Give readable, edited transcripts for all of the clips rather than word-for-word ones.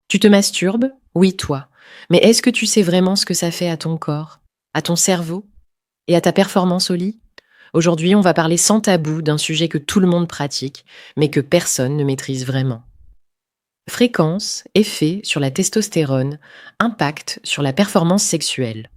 Tu te masturbes? Oui, toi. Mais est-ce que tu sais vraiment ce que ça fait à ton corps, à ton cerveau et à ta performance au lit? Aujourd'hui, on va parler sans tabou d'un sujet que tout le monde pratique, mais que personne ne maîtrise vraiment. Fréquence, effet sur la testostérone, impact sur la performance sexuelle.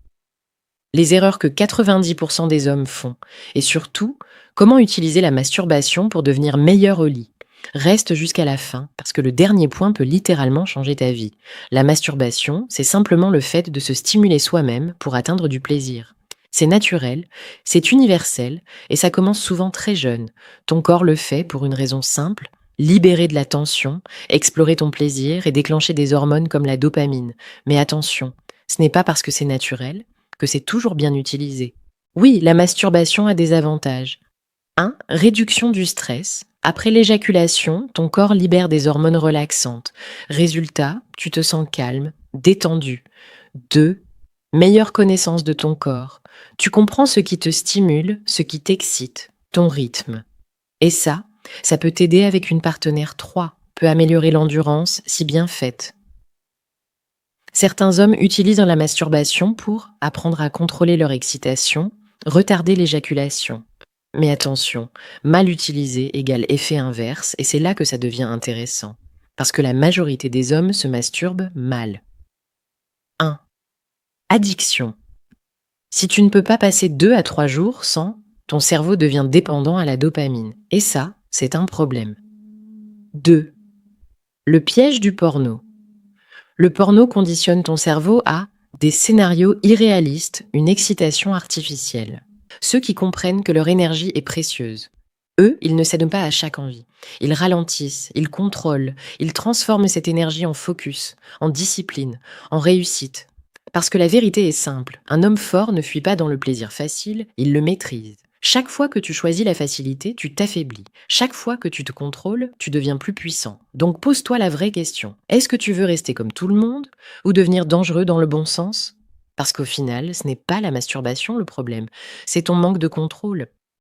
Les erreurs que 90% des hommes font, et surtout, comment utiliser la masturbation pour devenir meilleur au lit. Reste jusqu'à la fin, parce que le dernier point peut littéralement changer ta vie. La masturbation, c'est simplement le fait de se stimuler soi-même pour atteindre du plaisir. C'est naturel, c'est universel, et ça commence souvent très jeune. Ton corps le fait pour une raison simple, libérer de la tension, explorer ton plaisir et déclencher des hormones comme la dopamine. Mais attention, ce n'est pas parce que c'est naturel que c'est toujours bien utilisé. Oui, la masturbation a des avantages. 1. Réduction du stress. Après l'éjaculation, ton corps libère des hormones relaxantes. Résultat, tu te sens calme, détendu. 2. Meilleure connaissance de ton corps. Tu comprends ce qui te stimule, ce qui t'excite, ton rythme. Et ça peut t'aider avec une partenaire 3, peut améliorer l'endurance si bien faite. Certains hommes utilisent la masturbation pour apprendre à contrôler leur excitation, retarder l'éjaculation. Mais attention, mal utilisé égale effet inverse, et c'est là que ça devient intéressant. Parce que la majorité des hommes se masturbent mal. 1. Addiction. Si tu ne peux pas passer 2 à 3 jours sans, ton cerveau devient dépendant à la dopamine. Et ça, c'est un problème. 2. Le piège du porno. Le porno conditionne ton cerveau à des scénarios irréalistes, une excitation artificielle. Ceux qui comprennent que leur énergie est précieuse. Eux, ils ne cèdent pas à chaque envie. Ils ralentissent, ils contrôlent, ils transforment cette énergie en focus, en discipline, en réussite. Parce que la vérité est simple, un homme fort ne fuit pas dans le plaisir facile, il le maîtrise. Chaque fois que tu choisis la facilité, tu t'affaiblis. Chaque fois que tu te contrôles, tu deviens plus puissant. Donc pose-toi la vraie question. Est-ce que tu veux rester comme tout le monde ou devenir dangereux dans le bon sens? Parce qu'au final, ce n'est pas la masturbation le problème, c'est ton manque de contrôle.